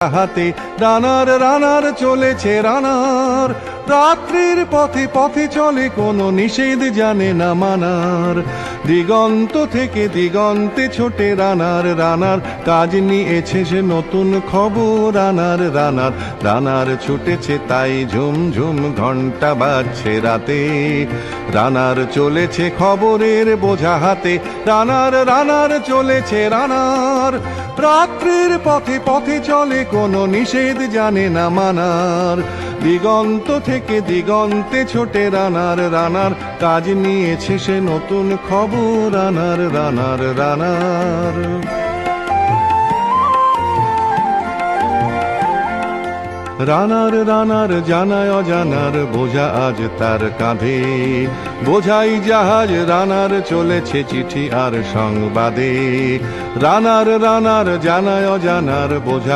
হাতে রানার রানার চলেছে রানার, রাত্রির পথে পথে চলে কোনো নিষেধ জানে না মানার। দিগন্ত থেকে দিগন্তে ছোটে রানার রানার, কাজ নিয়েছে সে নতুন খবর রানার রানার। রানার ছুটেছে তাই ঝুমঝুম ঘন্টা বাজছে রাতে, রানার চলেছে খবরের বোঝা হাতে। রানার রানার চলেছে রানার, রাত্রির পথে পথে চলে কোনো নিষেধ জানে না মানার। দিগন্ত থেকে দিগন্তে ছোটে রানার রানার, কাজ নিয়েছে সে নতুন খবর রানার রানার রানার। রানার রানার জানায় অজানার বোঝা আজ তার কাঁধে, বোঝাই জাহাজ রানার চলেছে চিঠি আর সংবাদে। রানার রানার জানায় অজানার বোঝা